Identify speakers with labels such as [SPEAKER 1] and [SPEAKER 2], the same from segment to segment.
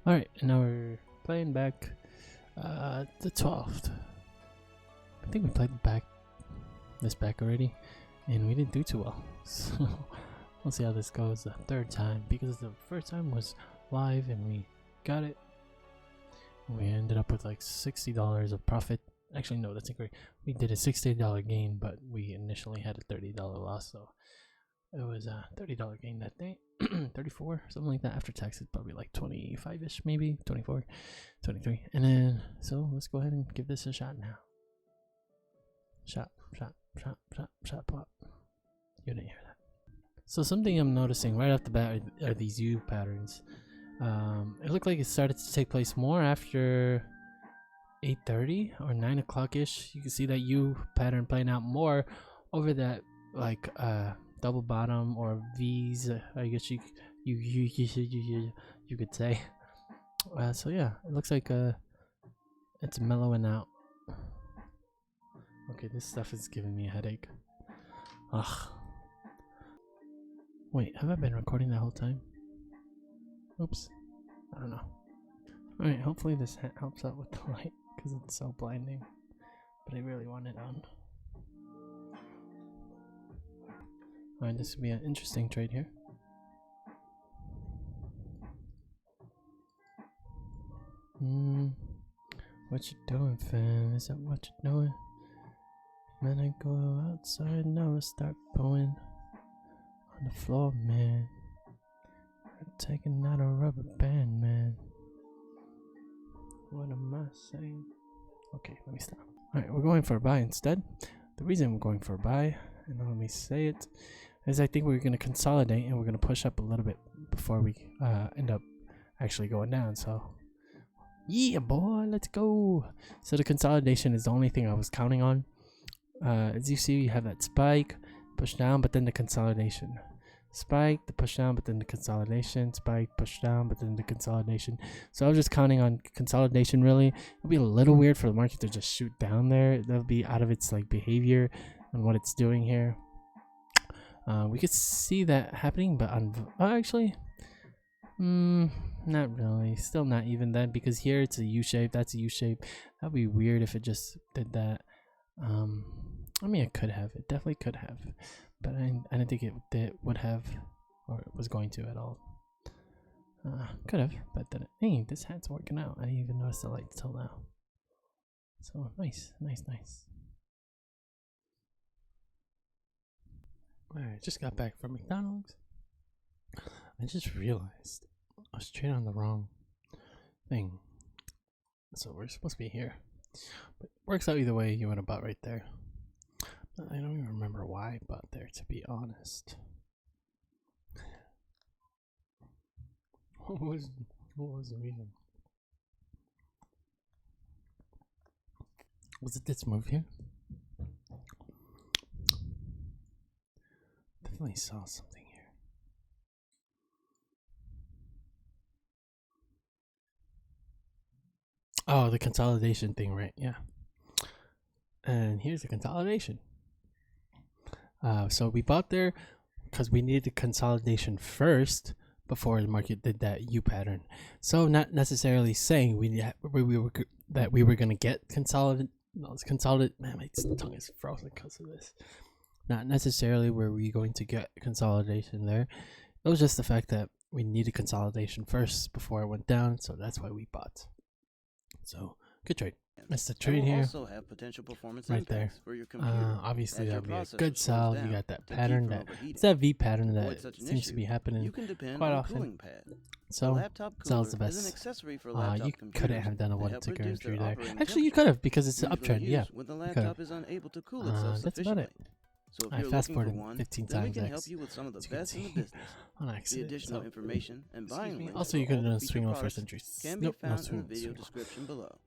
[SPEAKER 1] Alright, and now we're playing back the 12th. I think we played this back already, and we didn't do too well. So we'll see how this goes the third time, because the first time was live and we got it. We ended up with like $60 of profit. Actually, no, that's incorrect. We did a $60 gain, but we initially had a $30 loss, so it was a $30 gain that day. 34, something like that. After taxes, probably like 25-ish, maybe 24, 23. And then, so let's go ahead and give this a shot now. Shot, pop. You didn't hear that. So something I'm noticing right off the bat are these U patterns. It looked like it started to take place more after 8:30 or 9 o'clock ish. You can see that U pattern playing out more over that like double bottom or V's. I guess you could say. So yeah, it looks like it's mellowing out. Okay, this stuff is giving me a headache. Ugh. Wait, have I been recording the whole time? Oops. I don't know. Alright, hopefully this helps out with the light, because it's so blinding. But I really want it on. Alright, this will be an interesting trade here. What you doing, fam? Is that what you're doing? Man, I go outside now, start pulling on the floor, man. I'm taking out a rubber band, man. What am I saying? Okay, let me stop. Alright, we're going for a buy instead. The reason we're going for a buy, and let me say it, is I think we're going to consolidate and we're going to push up a little bit before we end up actually going down. So, yeah, boy, let's go. So the consolidation is the only thing I was counting on. As you see, you have that spike, push down, but then the consolidation. Spike, the push down, but then the consolidation. Spike, push down, but then the consolidation. So I was just counting on consolidation, really. It'll be a little weird for the market to just shoot down there. That'll be out of its like behavior and what it's doing here. We could see that happening, but actually, not really. Still not even that, because here it's a U shape. That's a U shape. That'd be weird if it just did that. I mean, it could have. It definitely could have, but I didn't think it would have, or it was going to at all. Could have, but then hey, this hat's working out. I didn't even notice the lights till now. So nice. Alright, just got back from McDonald's. I just realized I was trading on the wrong thing. So we're supposed to be here. But it works out either way. You went about right there. I don't even remember why I bought there, to be honest. What was the reason? Was it this move here? Definitely saw something here. Oh, the consolidation thing, right? Yeah. And here's the consolidation. So we bought there because we needed the consolidation first before the market did that U pattern. So not necessarily saying that we were gonna get consolidated. No, it's consolidated. Man, my tongue is frozen because of this. Not necessarily were we going to get consolidation there. It was just the fact that we needed consolidation first before it went down. So that's why we bought. So good trade. That's the trade here.
[SPEAKER 2] Also have potential performance
[SPEAKER 1] right there.
[SPEAKER 2] For your computer,
[SPEAKER 1] obviously that would be a good sell. You got that pattern, it's that V pattern that seems to be happening quite often. So sells the best. You couldn't have done a one ticker entry there. Actually, you could have, because it's an uptrend. Yeah,
[SPEAKER 2] when the laptop is unable to cool itself
[SPEAKER 1] that's about it.
[SPEAKER 2] So if
[SPEAKER 1] I
[SPEAKER 2] you're
[SPEAKER 1] fast
[SPEAKER 2] looking for
[SPEAKER 1] forwarded
[SPEAKER 2] one,
[SPEAKER 1] 15
[SPEAKER 2] then we
[SPEAKER 1] times
[SPEAKER 2] can
[SPEAKER 1] X,
[SPEAKER 2] help you with some of the
[SPEAKER 1] as you can
[SPEAKER 2] best in the
[SPEAKER 1] see,
[SPEAKER 2] business.
[SPEAKER 1] on
[SPEAKER 2] The
[SPEAKER 1] accident.
[SPEAKER 2] additional
[SPEAKER 1] So,
[SPEAKER 2] information and buying links
[SPEAKER 1] also, you could have
[SPEAKER 2] for all
[SPEAKER 1] done
[SPEAKER 2] the
[SPEAKER 1] swing
[SPEAKER 2] featured
[SPEAKER 1] on first entry.
[SPEAKER 2] products can
[SPEAKER 1] Nope,
[SPEAKER 2] be
[SPEAKER 1] no
[SPEAKER 2] found in the video
[SPEAKER 1] swing.
[SPEAKER 2] description below.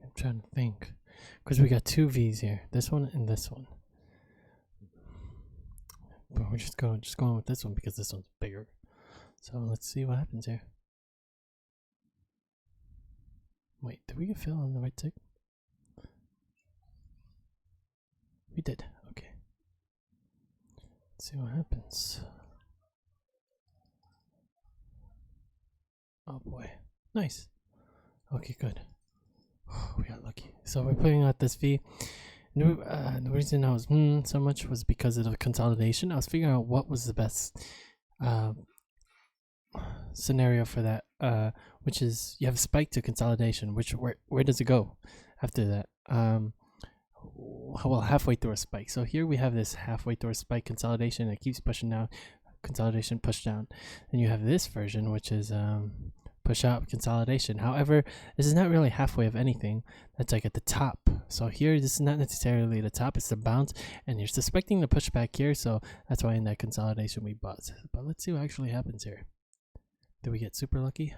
[SPEAKER 1] I'm trying to think. Because we got two V's here. This one and this one. But we're just going with this one because this one's bigger. So let's see what happens here. Wait, did we get fill on the right tick? We did. Okay. Let's see what happens. Oh boy. Nice. Okay, good. We got lucky. So we're putting out this V. The reason I was so much was because of the consolidation. I was figuring out what was the best scenario for that, which is you have a spike to consolidation. Where does it go after that? Well, halfway through a spike. So here we have this halfway through a spike consolidation. It keeps pushing down, consolidation, push down. And you have this version, which is push out, consolidation. However, this is not really halfway of anything. That's like at the top. So here, this is not necessarily the top. It's the bounce, and you're suspecting the pushback here. So that's why in that consolidation we bought. But let's see what actually happens here. Did we get super lucky?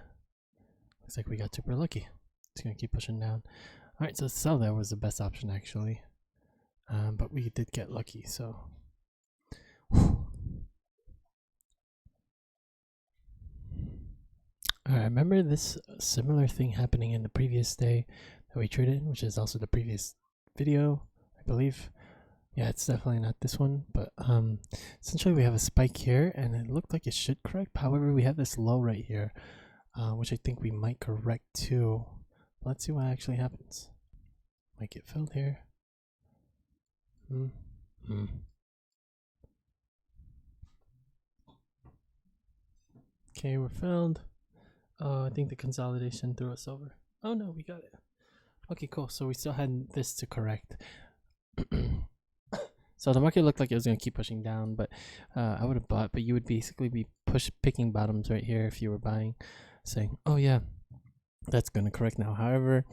[SPEAKER 1] Looks like we got super lucky. It's gonna keep pushing down. All right, so sell there was the best option actually, but we did get lucky. So. Alright, remember this similar thing happening in the previous day that we traded, which is also the previous video, I believe. Yeah, it's definitely not this one, but essentially we have a spike here, and it looked like it should correct. However, we have this low right here, which I think we might correct too. Let's see what actually happens. Might get filled here. Okay, we're filled. Oh, I think the consolidation threw us over. Oh no, we got it. Okay, cool. So we still had this to correct. So the market looked like it was going to keep pushing down, but I would have bought, but you would basically be picking bottoms right here if you were buying, saying, oh yeah, that's going to correct now. However,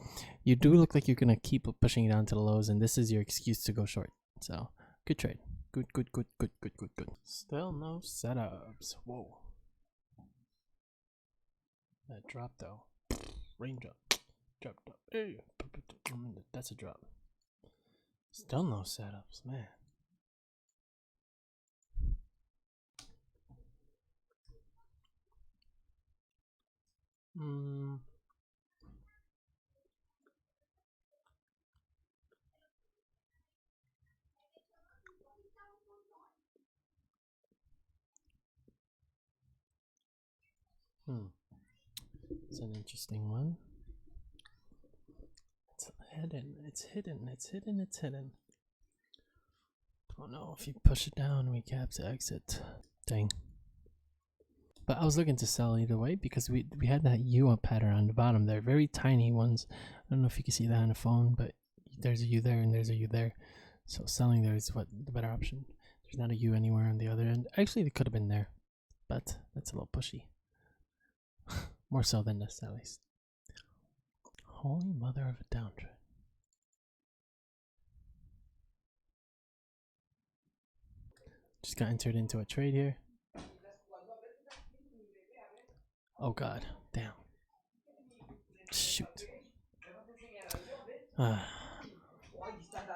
[SPEAKER 1] you do look like you're going to keep pushing down to the lows, and this is your excuse to go short. So good trade. Good. Still no setups. Whoa. That drop though. Raindrop. Drop. Hey. That's a drop. Still no setups, man. It's an interesting one. It's hidden. Don't know if you push it down, we cap to exit. Dang. But I was looking to sell either way because we had that U pattern on the bottom there. Very tiny ones. I don't know if you can see that on the phone, but there's a U there and there's a U there. So selling there is what the better option. There's not a U anywhere on the other end. Actually, it could have been there, but that's a little pushy. More so than this, at least. Holy mother of a downtrend. Just got entered into a trade here. Oh god, damn. Shoot.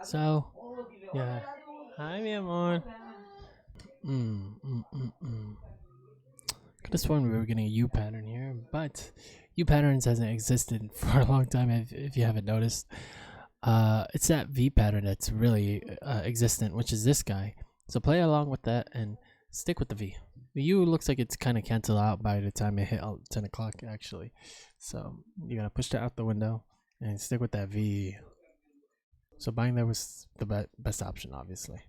[SPEAKER 1] So, yeah. Hi, mi amor. Could have sworn we were getting a U pattern here, but U patterns hasn't existed for a long time if you haven't noticed. It's that V pattern that's really existent, which is this guy. So play along with that and stick with the V. The U looks like it's kind of canceled out by the time it hit 10 o'clock actually. So you're going to push that out the window and stick with that V. So buying there was the best option, obviously.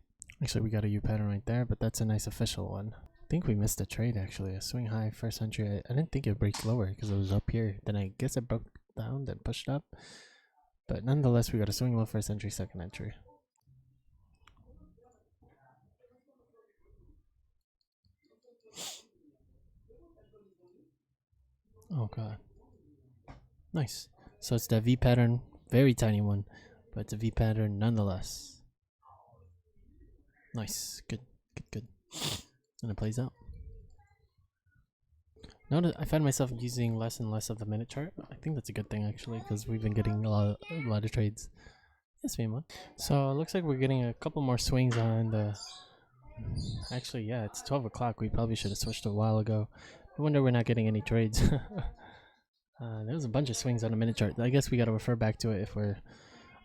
[SPEAKER 1] Actually, we got a U pattern right there, but that's a nice official one. I think we missed a trade actually. A swing high first entry. I didn't think it would break lower because it was up here. Then I guess it broke down, then pushed up. But nonetheless, we got a swing low first entry, second entry. Oh god. Nice. So it's that V pattern, very tiny one, but it's a V pattern nonetheless. Nice. Good. And it plays out. Notice I find myself using less and less of the minute chart. I think that's a good thing actually, because we've been getting a lot of trades. Yes, one. So it looks like we're getting a couple more swings on the. Actually, yeah, it's 12 o'clock. We probably should have switched a while ago. No wonder we're not getting any trades. There was a bunch of swings on the minute chart. I guess we got to refer back to it if we're.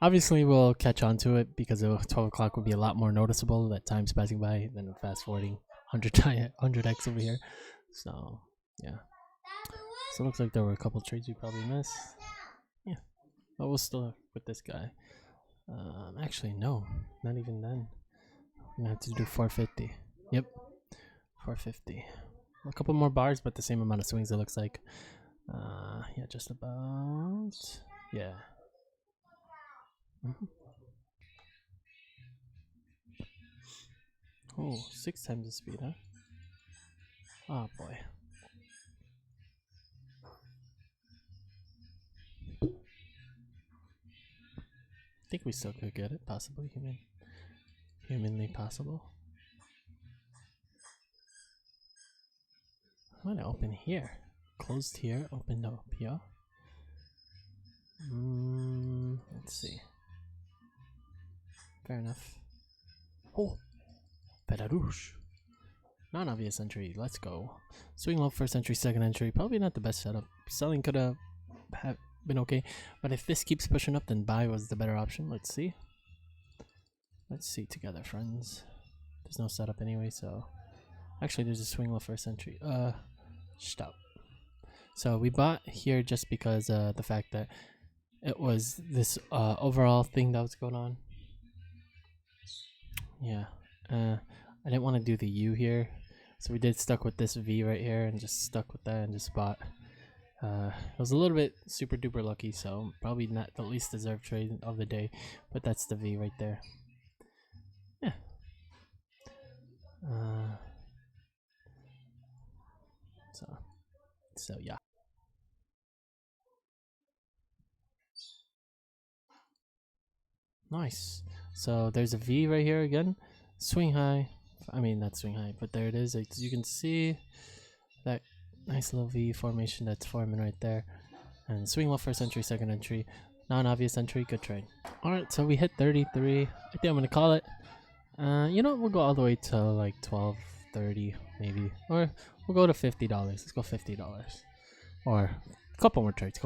[SPEAKER 1] Obviously, we'll catch on to it because 12 o'clock would be a lot more noticeable that time's passing by than fast forwarding 100x over here. So, yeah. So it looks like there were a couple trades we probably missed. Yeah. But we'll still with this guy. Actually, no. Not even then. We're going to have to do 450. Yep. 450. A couple more bars, but the same amount of swings it looks like. Yeah, just about. Yeah. Oh, 6 times the speed, huh? Oh boy. I think we still could get it, possibly. Humanly possible. I'm gonna open here. Closed here, opened up here. Let's see. Fair enough. Oh, Belarus. Non-obvious entry. Let's go. Swing low first entry, second entry. Probably not the best setup. Selling could have been okay, but if this keeps pushing up, then buy was the better option. Let's see. Let's see together, friends. There's no setup anyway, so actually there's a swing low first entry. Stop. So we bought here just because the fact that it was this overall thing that was going on. Yeah. I didn't want to do the U here, so we did stuck with this V right here and just stuck with that and just bought. It was a little bit super duper lucky, so probably not the least deserved trade of the day, but that's the V right there. Yeah. So yeah. Nice. So there's a V right here again. Swing high. I mean, not swing high, but there it is. As you can see, that nice little V formation that's forming right there. And swing low first entry, second entry. Non-obvious entry, good trade. Alright, so we hit 33. I think I'm going to call it. You know, we'll go all the way to like 12.30 maybe. Or we'll go to $50. Let's go $50. Or a couple more trades,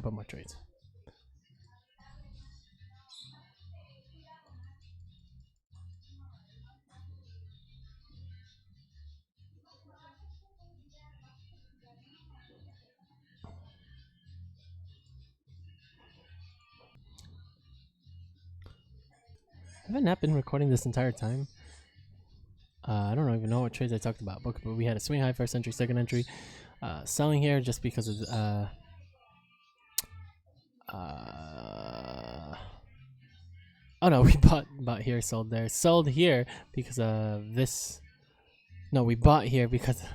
[SPEAKER 1] Haven't I been recording this entire time? I don't even know what trades I talked about, but we had a swing high first entry, second entry. Selling here just because of oh no, we bought here, sold there, sold here because of this. No, we bought here because of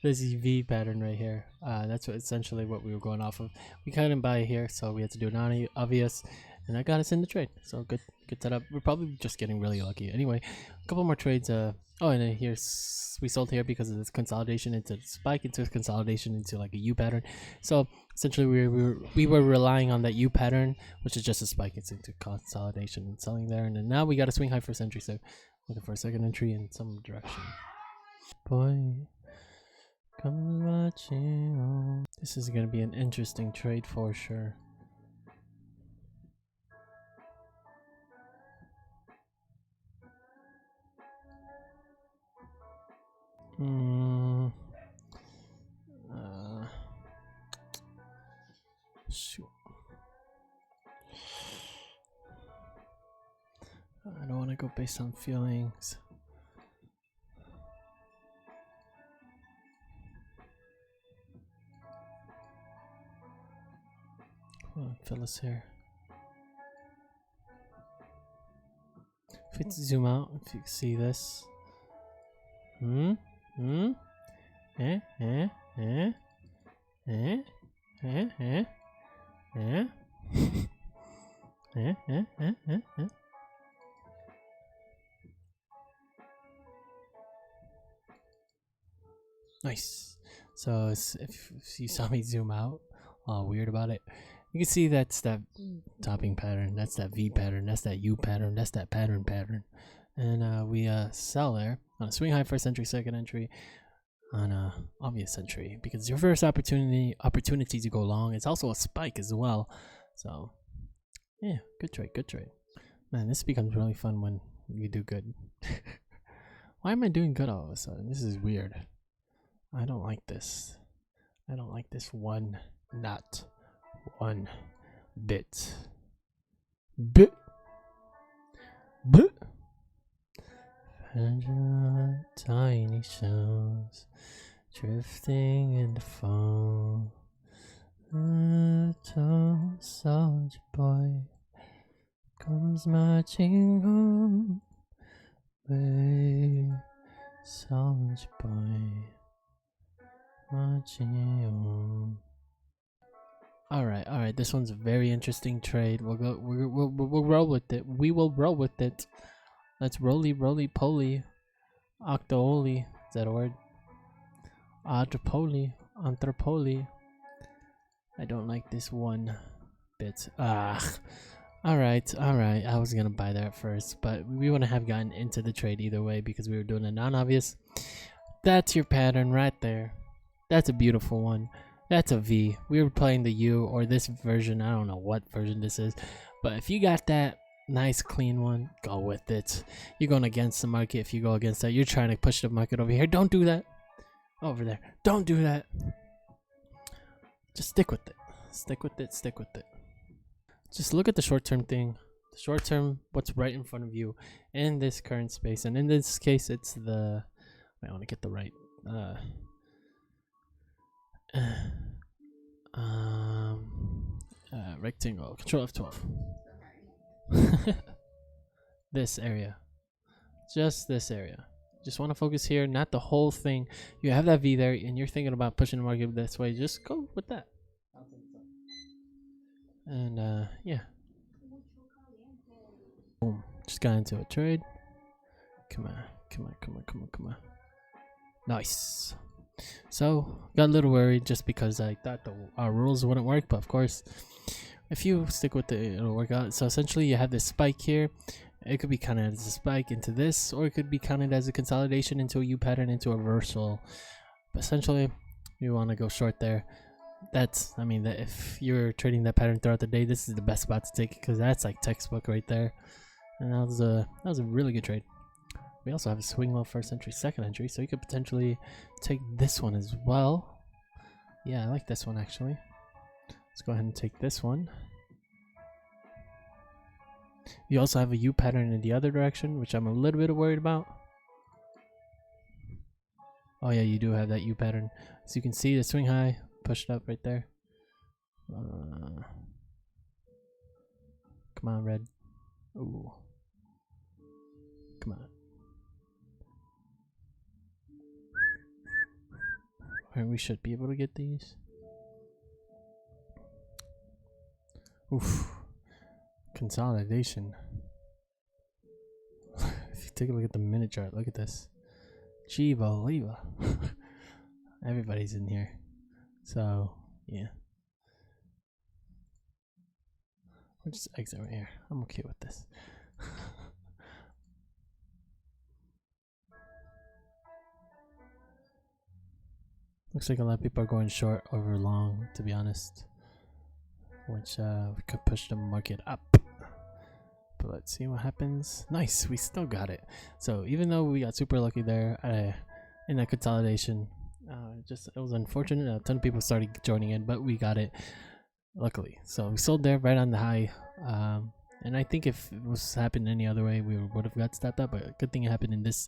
[SPEAKER 1] this V pattern right here. That's essentially what we were going off of. We couldn't buy here, so we had to do non-obvious, and that got us in the trade. So good setup. We're probably just getting really lucky. Anyway, a couple more trades. Oh, and then here's we sold here because of this consolidation into spike into consolidation into like a U pattern. So essentially, we were relying on that U pattern, which is just a spike into consolidation and selling there. And then now we got a swing high first entry. So looking for a second entry in some direction. Boy, come watching. This is gonna be an interesting trade for sure. Shoot. I don't want to go based on feelings. Come on, Phyllis here. If we zoom out, if you see this. Eh? Nice. So if you saw me zoom out, all weird about it, you can see that's that topping pattern, that's that V pattern, that's that U pattern, that's that pattern. And we sell there on a swing high first entry, second entry, on a obvious entry, because it's your first opportunity to go long. It's also a spike as well. So yeah, good trade. Man, this becomes really fun when you do good. Why am I doing good all of a sudden? This is weird. I don't like this. I don't like this one bit. Tiny shells drifting in the foam. Little soldier boy comes marching home. Brave soldier boy marching home. All right. This one's a very interesting trade. We'll roll with it. We will roll with it. Let's roly poly. Octooli. Is that a word? Anthropoli. I don't like this one bit. Alright. I was gonna buy that first, but we wouldn't have gotten into the trade either way because we were doing a non-obvious. That's your pattern right there. That's a beautiful one. That's a V. We were playing the U, or this version. I don't know what version this is, but if you got that nice clean one, go with it. You're going against the market. If you go against that, you're trying to push the market over here. Don't do that. Over there. Don't do that. Just stick with it. Stick with it. Just look at the short-term thing. The short-term, what's right in front of you in this current space. And in this case, it's the... I want to get the right... rectangle. Control F12. This area. Just this area. Just want to focus here, not the whole thing. You have that V there, and you're thinking about pushing the market this way. Just go with that. And yeah. Boom. Just got into a trade. Come on. Nice. So, got a little worried just because I thought our rules wouldn't work, but of course, if you stick with it, it'll work out. So essentially, you have this spike here. It could be counted as a spike into this, or it could be counted as a consolidation into a U pattern, into a reversal. But essentially, you want to go short there. That's, I mean, if you're trading that pattern throughout the day, this is the best spot to take it because that's like textbook right there. And that was a really good trade. We also have a swing low first entry, second entry, so you could potentially take this one as well. Yeah, I like this one actually. Let's go ahead and take this one. You also have a U pattern in the other direction, which I'm a little bit worried about. Oh yeah, you do have that U pattern. So you can see the swing high pushed up right there. Come on, red. Ooh. Come on. Alright, we should be able to get these. Oof. Consolidation. If you take a look at the minute chart, look at this. Gee, believer. Everybody's in here. So, yeah. We'll just exit right here. I'm okay with this. Looks like a lot of people are going short over long, to be honest. Which could push the market up. But let's see what happens. Nice, we still got it. So even though we got super lucky there in that consolidation, it was unfortunate. A ton of people started joining in, but we got it luckily. So we sold there right on the high. And I think if it was happened any other way, we would have got stopped up. But a good thing it happened in this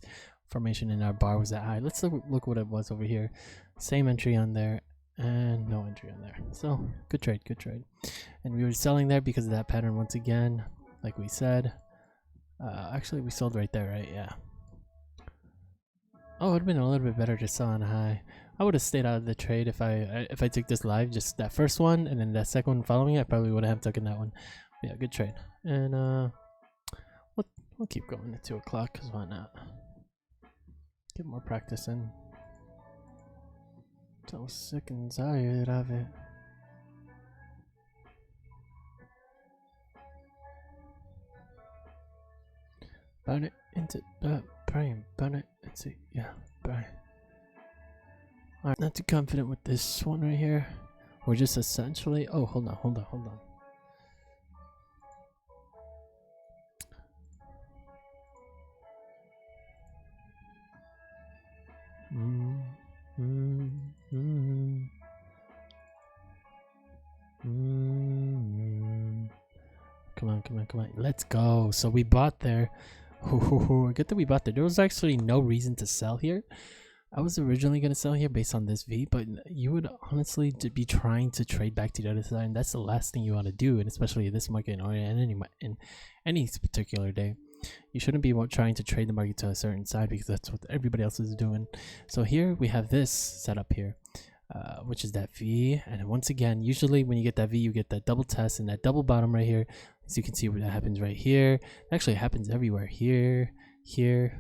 [SPEAKER 1] formation, and our bar was that high. Let's look what it was over here. Same entry on there. And no entry on there. So good trade. And we were selling there because of that pattern once again, like we said. Actually we sold right there, right? Yeah. Oh, it would have been a little bit better to sell on a high. I would have stayed out of the trade if I took this live, just that first one, and then that second one following it. I probably would have taken that one. But yeah, good trade. And we'll keep going at 2 o'clock, because why not? Get more practice in. So sick and tired of it. Burn it into brain. Burn it into brain. Alright, not too confident with this one right here. We're just essentially. Oh, hold on. Come on. Let's go. So we bought there. Good that we bought there. There was actually no reason to sell here. I was originally going to sell here based on this V, but you would honestly be trying to trade back to the other side, and that's the last thing you want to do, and especially in this market or in any particular day. You shouldn't be trying to trade the market to a certain side because that's what everybody else is doing. So here we have this setup here, which is that V, and once again, usually when you get that V, you get that double test and that double bottom right here. As you can see, what happens right here. It actually happens everywhere. Here, here.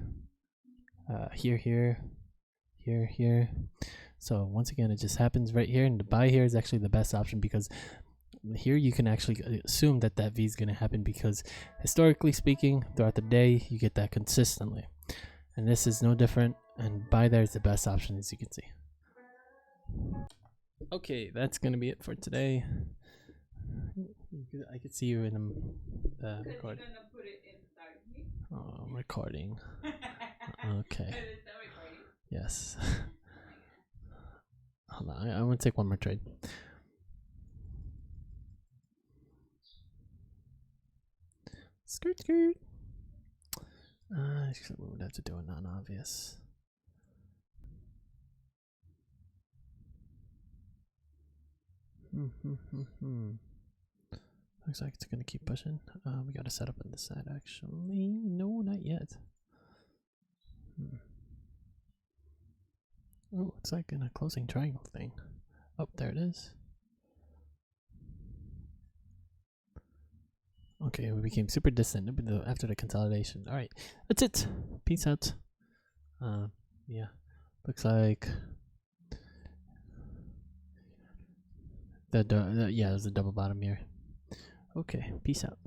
[SPEAKER 1] So once again, it just happens right here, and the buy here is actually the best option because here you can actually assume that that V is going to happen because historically speaking, throughout the day, you get that consistently, and this is no different. And buy there is the best option, as you can see. Okay, that's going to be it for today. I could see you in the record. Oh, I'm recording. Okay. Yes. Hold on, I want to take one more trade. Skirt. Actually, we would have to do a non-obvious. Looks like it's gonna keep pushing. We got to set up on this side. Actually, no, not yet. Oh, it's like in a closing triangle thing. Oh, there it is. Okay, we became super distant after the consolidation. Alright, that's it. Peace out. Yeah. Looks like there's a double bottom here. Okay, peace out.